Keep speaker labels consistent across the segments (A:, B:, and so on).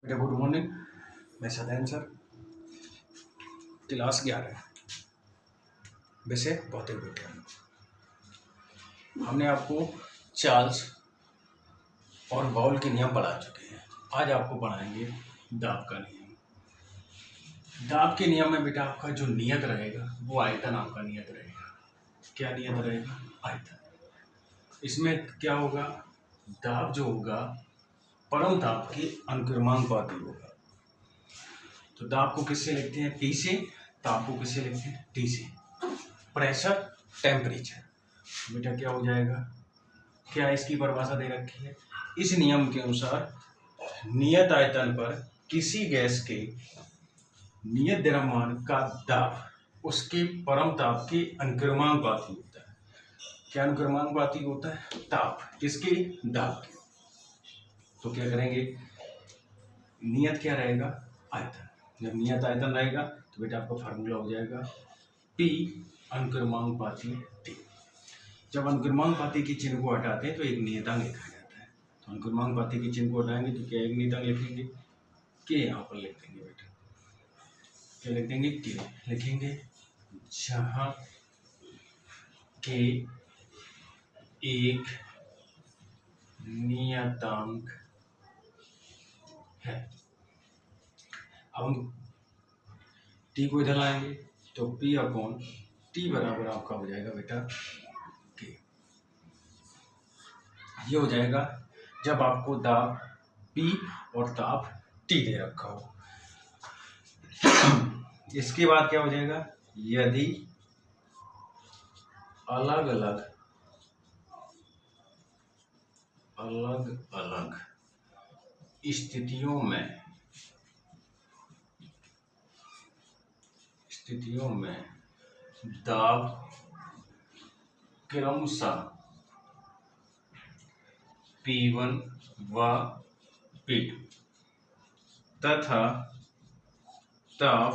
A: बेटा good morning. मैं सदैन sir, class 11 विषय भौतिक विज्ञान। हमने आपको चार्ल्स और बाउल के नियम पढ़ा चुके हैं। आज आपको पढ़ाएंगे दाब का नियम। दाब के नियम में बेटा आपका जो नियत रहेगा वो आयतन आपका नियत रहेगा। क्या नियत रहेगा? आयतन। इसमें क्या होगा? दाब जो होगा परम दाब के अनुक्रमानुपाती होगा। तो दाब को किससे लिखते हैं? P से। ताप को किससे लिखते हैं? T से। Pressure, temperature. बेटा क्या हो जाएगा? क्या इसकी परिभाषा दे रखी है? इस नियम के अनुसार नियत आयतन पर किसी गैस के नियत द्रव्यमान का दाब उसके परम ताप के अनुक्रमानुपाती होता है। क्या अनुक्रमानुपाती होता है? ताप किसके? दाब के। तो क्या करेंगे? नियत क्या रहेगा? आयतन। जब नियत आयतन रहेगा तो बेटा आपका फार्मूला हो जाएगा P अनुक्रमानुपाती T। जब अनुक्रमानुपाती के चिन्ह को हटाते हैं तो एक नियतांक लिखा जाता है। तो अनुक्रमानुपाती के चिन्ह को हटाएंगे तो क्या एक नियतांक लिखेंगे? K यहाँ पर लिख देंगे बेटा। क्या लिख देंगे? K लिखेंगे, जहाँ K एक नियतांक है। अब हम T को इधर लाएंगे तो P अपॉन T बराबर आपका हो जाएगा बेटा K। ये हो जाएगा जब आपको दाब P और ताप T दे रखा हो। इसके बाद क्या हो जाएगा? यदि अलग अलग स्थितियों में दाब क्रमशः P1 व P2 तथा ताप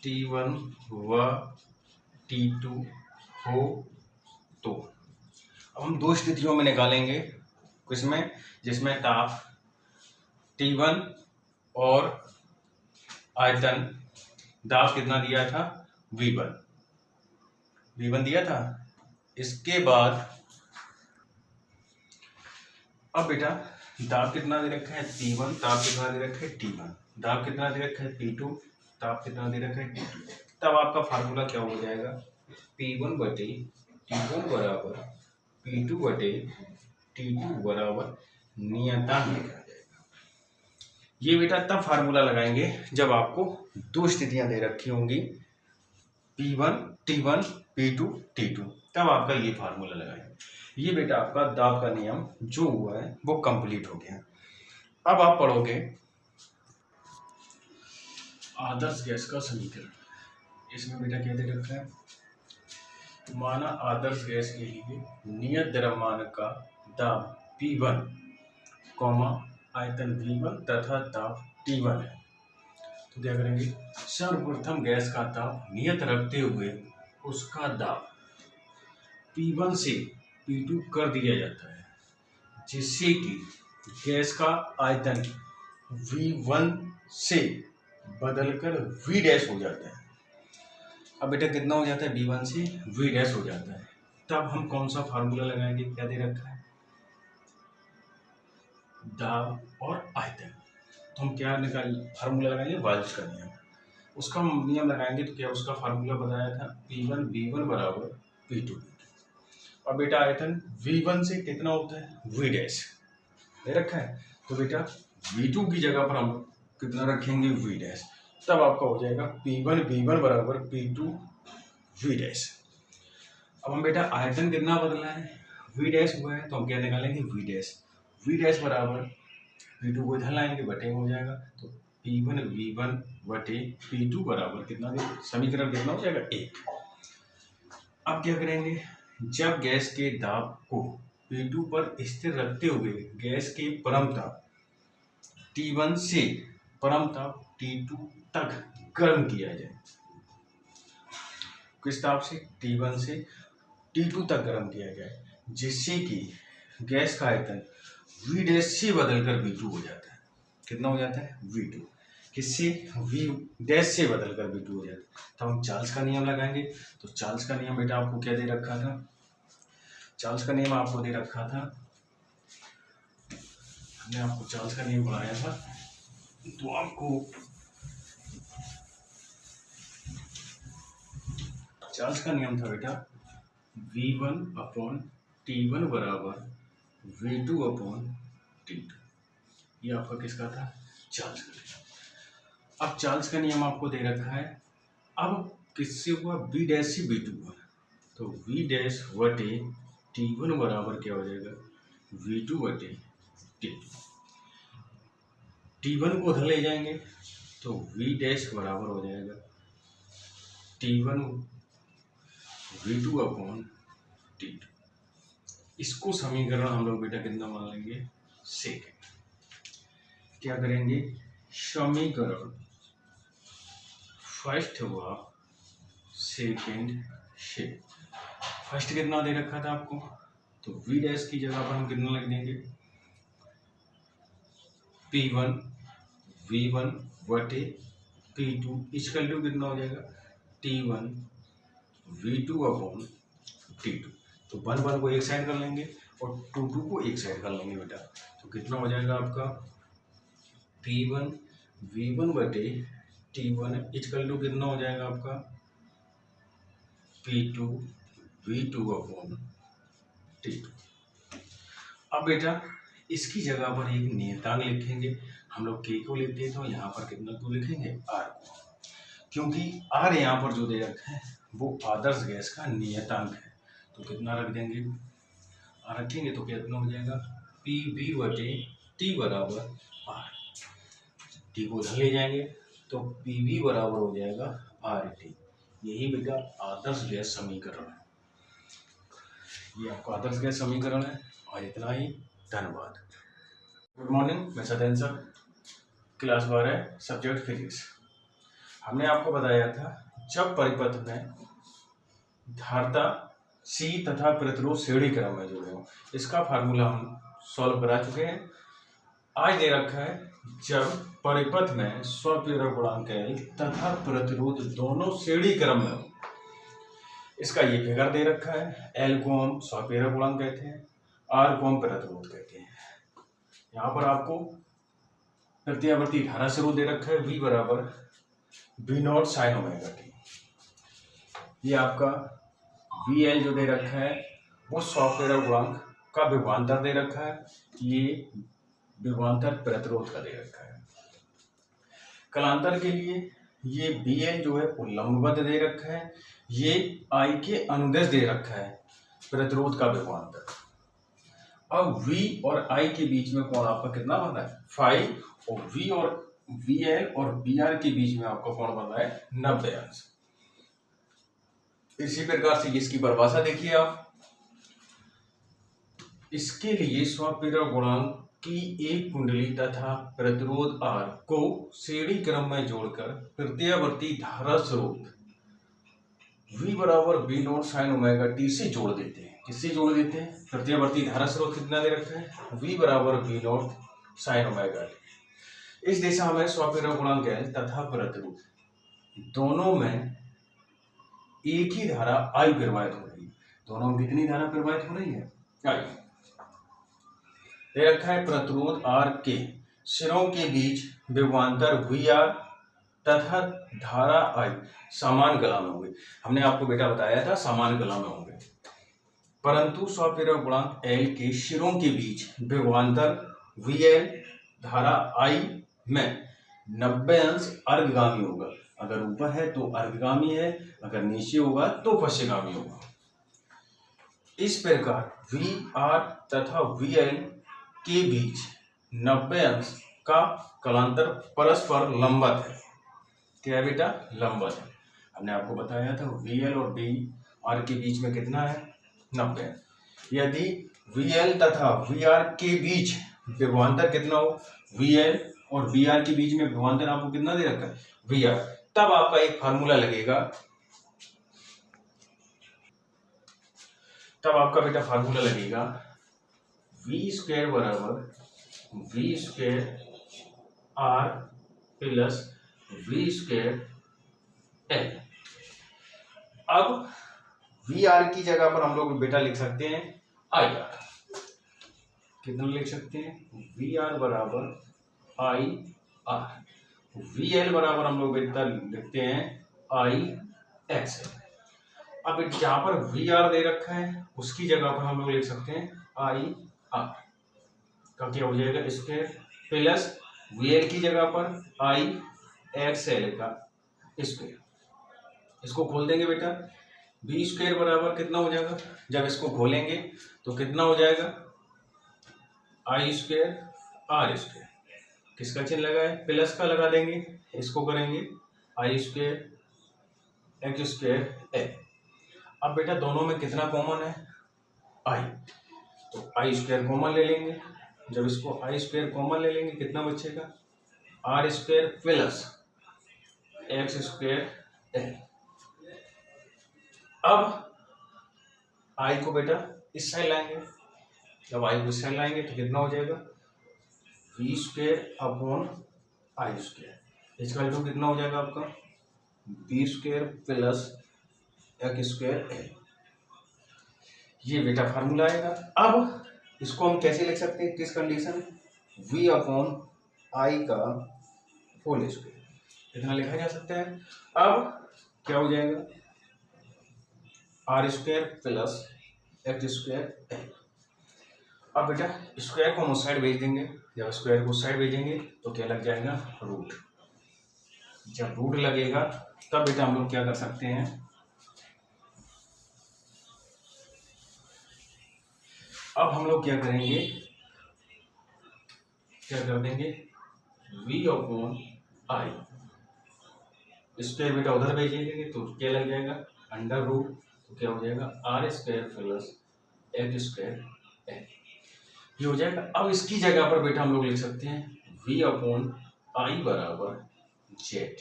A: T1 व T2 हो तो। अब हम दो स्थितियों में निकालेंगे। किसमें? जिसमें ताप T1 और आयतन दाब कितना दिया था? V1 दिया था। इसके बाद अब बेटा दाब कितना दे रखा है? P1। ताप कितना दे रखा है? T1। दाब कितना दे रखा है? P2। ताप कितना दे रखा है? T2। तब आपका फार्मूला क्या हो जाएगा? P1 बटे T1 बराबर P2 बटे T2 बराबर नियतांक लिखा जाएगा। ये बेटा तब फार्मूला लगाएंगे जब आपको दो स्थितियां दे रखी होंगी, P1 T1 P2 T2। तब आपका ये फार्मूला लगाएंगे। ये बेटा आपका दाब का नियम जो हुआ है वो कंप्लीट हो गया। अब आप पढ़ोगे आदर्श गैस का समीकरण। इसमें बेटा क्या दे रखा है? माना आदर्श गैस के लिए नियत द्रव्यमान का दाब P1, आयतन V1 तथा ताप T1 है। तो क्या करेंगे? सर्वप्रथम गैस का ताप नियत रखते हुए उसका दाब P1 से P2 कर दिया जाता है, जिससे कि गैस का आयतन V1 से बदलकर V डैश हो जाता है। अब बेटा कितना हो जाता है? V1 से V डैश हो जाता है। तब हम कौन सा फार्मूला लगाएंगे? क्या दे रखा है? दाब और आयतन। तो हम क्या फार्मूला लगाएंगे? वाल्ज का नियम। उसका नियम लगाएंगे तो क्या उसका फार्मूला बताया था? P1 V1 बराबर P2। और बेटा आयतन V1 से कितना होता है? V डैश दे रखा है। तो बेटा V2 की जगह पर हम कितना रखेंगे? V dash. तब आपका हो जाएगा P1 V1 बराबर P2 V डैश। अब हम बेटा आयतन कितना बदला है? V डैश हुआ है तो हम क्या निकालेंगे? V dash. V डैश बराबर P2 को इधर लाएंगे, बटे हो जाएगा। तो P1 V1 बटे P2 बराबर कितना दे? समीकरण कितना हो जाएगा? 1। अब क्या करेंगे? जब गैस के दाब को P2 पर स्थिर रखते हुए गैस के परम ताप T1 से परम ताप T2 तक गर्म किया जाए। किस ताप से? T1 से T2 तक गर्म किया जाए, जिससे कि गैस का आयतन V डैश से बदलकर V2 हो जाता है। कितना हो जाता है V2, किससे V डैश से बदल कर V2 हो जाता है। तो हम चार्ल्स का नियम लगाएंगे। तो चार्ल्स का नियम बेटा आपको क्या दे रखा था, चार्ल्स का नियम आपको दे रखा था, हमने आपको चार्ल्स का नियम पढ़ाया था। तो आपको चार्ल्स का नियम था बेटा V1/T1 बराबर V2/T2। ये आपका किसका था, चार्ल्स का नियम। अब चार्ल्स का नियम आपको दे रखा है, अब किससे हुआ, B डैश से B2 हुआ। तो V डैश बटे T1 बराबर क्या हो जाएगा, V2/T2। T1 को उधर ले जाएंगे तो V डैश बराबर हो जाएगा T1 V2/T2। इसको समीकरण हम लोग बेटा कितना मान लेंगे, सेकेंड। क्या करेंगे, समीकरण फर्स्ट हुआ सेकेंड से। फर्स्ट कितना दे रखा था आपको, तो V डैश की जगह पर हम कितना लिख देंगे, P1 V1 बटे P2 इक्वल टू कितना हो जाएगा, T1 V2/T2। तो 1 को एक साइड कर लेंगे और 2 को एक साइड कर लेंगे बेटा। तो कितना हो जाएगा आपका, P1 V1 बटे T1 इक्वल टू कितना हो जाएगा आपका, P2 V2/T2। अब बेटा इसकी जगह पर एक नियतांक लिखेंगे। हम लोग K को लिखते हैं तो यहाँ पर कितना को लिखेंगे, R को, क्योंकि R यहाँ पर जो दे रखा है वो आदर्श गैस का नियतांक है। तो कितना रख देंगे, R रखेंगे तो कितना हो जाएगा, PV/T बराबर R। T को उधर ले जाएंगे तो PV बराबर हो जाएगा RT। यही बेटा आदर्श गैस समीकरण है, ये आपका आदर्श गैस समीकरण है। और इतना ही, धन्यवाद। गुड मॉर्निंग, मैं Satyendra sir, class 12 subject physics. हमने आपको बताया था जब परिपथ में धारिता C तथा प्रतिरोध श्रेणी क्रम में जुड़े हों, इसका फार्मूला हम सॉल्व करा चुके हैं। आज दे रखा है जब परिपथ में स्वप्रेरक गुणांक L तथा प्रतिरोध दोनों श्रेणी क्रम में हो। इसका ये फिगर दे रखा है, L को हम स्वप्रेरक गुणांक कहते हैं, R को हम प्रतिरोध कहते हैं। यहाँ पर आपको प्रत्यावर्ती धारा स्रोत दे रखा है V बराबर V0 sin ओमेगा t। ये आपका VL जो दे रखा है वो स्वप्रेरक गुणांक का विभवांतर दे रखा है, ये विभवांतर प्रतिरोध का दे रखा है। कलांतर के लिए ये BL जो है वो लंबवत दे रखा है, ये I के अनुदिश दे रखा है प्रतिरोध का विभवांतर। अब V और I के बीच में कोण आपका कितना बन रहा है, फाई, और V और VL और BR के बीच में आपका कोण बन रहा है 90 अंश। इसी प्रकार से इसकी परिभाषा देखिए आप, इसके लिए स्वप्रेरक गुणांक की एक कुंडली तथा प्रतिरोध R को श्रेणी क्रम में जोड़कर प्रत्यावर्ती धारा स्रोत V बराबर V0 sin ओमेगा t से जोड़ देते हैं। किससे जोड़ देते हैं, प्रत्यावर्ती धारा स्रोत कितना दे रखा है, V बराबर V0 sin ओमेगा t। इस दिशा में स्वप्रेरक गुणांक L तथा प्रतिरोध दोनों में एक ही धारा I प्रवाहित हो रही है। दोनों में कितनी धारा प्रवाहित हो रही है, I। दे रखा है प्रतिरोध R के सिरों के बीच विभवांतर VR तथा धारा I समान गला में होंगे। हमने आपको बेटा बताया था समान गला में होंगे, परंतु स्वप्रेरक गुणांक L के सिरों के बीच विभवांतर VL धारा I में 90 अंश अर्धगामी होगा। अगर ऊपर है तो अर्धगामी है, अगर नीचे होगा तो पश्चिमगामी होगा। इस प्रकार VR तथा VL के बीच 90 अंश का कलांतर परस्पर लंबवत है। क्या है बेटा, लंबवत है। हमने आपको बताया था VL और VR के बीच में कितना है, 90। यदि VL तथा VR के बीच विभवांतर कितना हो, VL और VR के बीच में विभवांतर आपको कितना दे रखा है, VR, तब आपका एक फार्मूला लगेगा, तब आपका बेटा फार्मूला लगेगा V² बराबर V² R plus V square L. अब वी आर की जगह पर हम लोग बेटा लिख सकते हैं आई आर। कितना लिख सकते हैं? वी आर बराबर आई आर। वी एल बराबर हम लोग बेटा लिखते हैं आई एक्स एल। अब जहां पर वी आर दे रखा है उसकी जगह पर हम लोग लिख सकते हैं आई आर का क्या हो जाएगा स्क्वायर प्लस वी एल की जगह पर आई एक्स एल का स्क्वायर। इसको खोल देंगे बेटा, बी स्क्वायर बराबर कितना हो जाएगा? जब इसको खोलेंगे तो कितना हो जाएगा? आई स्क्वायर आर स्क्वायर। किसका चिन्ह लगा है? प्लस का लगा देंगे। इसको करेंगे आई स्क्वायर एक्स स्क्वायर ए। अब बेटा दोनों में कितना कॉमन है? आई, तो आई स्क्वायर कॉमन ले लेंगे। जब इसको आई स्क्वायर कॉमन ले लेंगे कितना बचेगा? R square plus X square A. अब आई को बेटा इस साइड लाएंगे। जब आई को इस साइड लाएंगे तो कितना हो जाएगा? V square upon I square. इसका वैल्यू कितना हो जाएगा आपका? B square plus X square A. ये बेटा फार्मूला आएगा। अब इसको हम कैसे लिख सकते हैं? किस कंडीशन? वी अपॉन आई का होल स्क्वायर। इतना लिखा जा सकता है। अब क्या हो जाएगा? R square plus X square A. अब बेटा स्क्वायर को हम उस साइड भेज देंगे। जब स्क्वायर को उस साइड भेजेंगे तो क्या लग जाएगा? रूट। जब रूट लगेगा तब बेटा हम लोग क्या कर सकते हैं? अब हम लोग क्या करेंगे? क्या कर देंगे? v अपॉन आई स्क्वायर बेटा उधर भेजेंगे तो क्या लग जाएगा? Under root. तो क्या हो जाएगा? R square plus X square A. ये हो जाएगा। अब इसकी जगह पर बेटा हम लोग लिख सकते हैं v अपॉन आई बराबर जेड,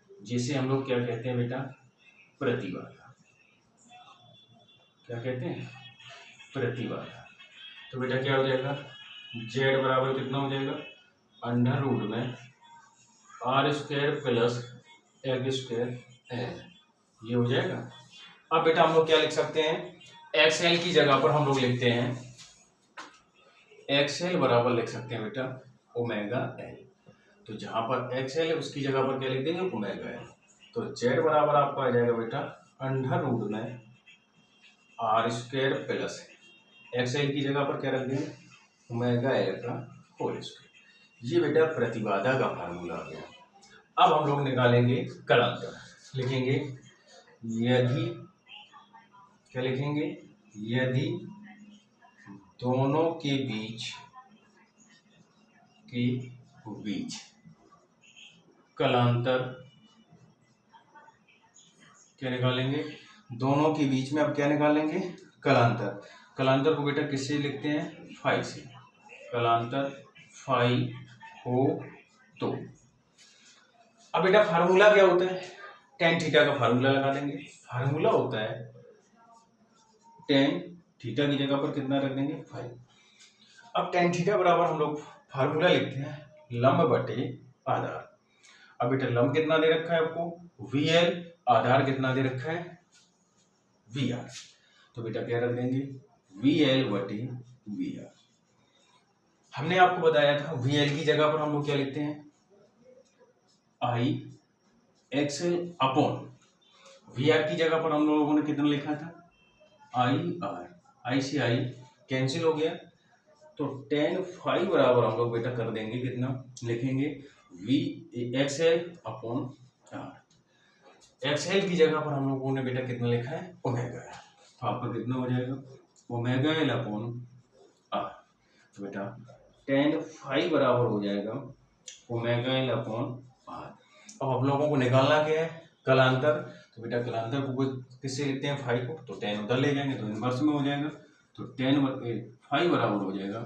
A: जिसे हम लोग क्या कहते हैं बेटा? प्रतिबाधा। क्या कहते हैं? प्रतिबाधा। तो बेटा क्या हो जाएगा? जेड बराबर कितना हो जाएगा? अंडर रूट में R square plus X square L. ये हो जाएगा। अब बेटा हम लोग क्या लिख सकते हैं? एक्स एल की जगह पर हम लोग लिखते हैं एक्स एल बराबर लिख सकते हैं बेटा ओमेगा एल। तो जहां पर एक्स एल है उसकी जगह पर क्या लिख देंगे? Omega L. तो जेड बराबर आपका आ जाएगा बेटा अंडर रूट में R square plus X L की जगह पर क्या रख देंगे? ओमेगा एल का होल स्क्वायर। ये बेटा प्रतिबाधा का फार्मूला आ गया। अब हम लोग निकालेंगे कलांतर। लिखेंगे यदि, क्या लिखेंगे? यदि दोनों के बीच कलांतर, क्या निकालेंगे? दोनों के बीच में अब क्या निकालेंगे? कलांतर। कलांतर को बेटा किससे लिखते हैं? फाई से। कलांतर फाई हो तो अब बेटा फार्मूला क्या होता है? टेन थीटा का फार्मूला लगा देंगे। फार्मूला होता है टेन थीटा की जगह पर कितना रख देंगे? फाइव। अब टेन थीटा बराबर हम लोग फार्मूला लिखते हैं लंब बटे आधार। अब बेटा लंब कितना दे रखा है आपको? V L. आधार कितना दे रखा है? V R. तो बेटा क्या रख देंगे? वी एल बटे वी आर। हमने आपको बताया था वी एल की जगह पर हम लोग क्या लिखते हैं? I X L upon V R की जगह पर हम लोगों ने कितना लिखा था? I R. आई से आई कैंसिल हो गया तो टेन फाई बराबर हम लोग बेटा कर देंगे कितना? लिखेंगे V X L upon R. X L की जगह पर हम लोगों ने बेटा कितना लिखा है? Omega L. तो आपका कितना हो जाएगा? Omega L upon R. तो बेटा टेन फाई बराबर हो जाएगा ओमेगा एल अपॉन आर। अब आप लोगों को निकालना क्या है? कलांतर। तो बेटा कलांतर को किससे लिखते हैं? फाई को। तो टेन उधर ले जाएंगे तो इनवर्स में हो जाएगा। तो टेन फाई बराबर हो जाएगा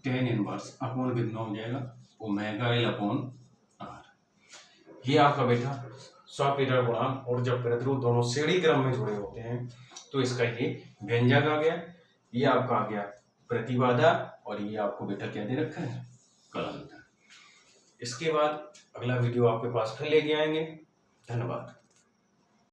A: टेन इनवर्स अपॉन कितना हो जाएगा? Omega L upon R. ये आपका बेटा सपीटर गुणांक और जब प्रतिरोध दोनों श्रेणी क्रम में जुड़े होते हैं तो इसका ये व्यंजक आ गया। ये आपका आ गया प्रतिबाधा और ये आपको बेटा क्या दे रखा है? कलांतर। इसके बाद अगला वीडियो आपके पास फिर लेके आएंगे। धन्यवाद।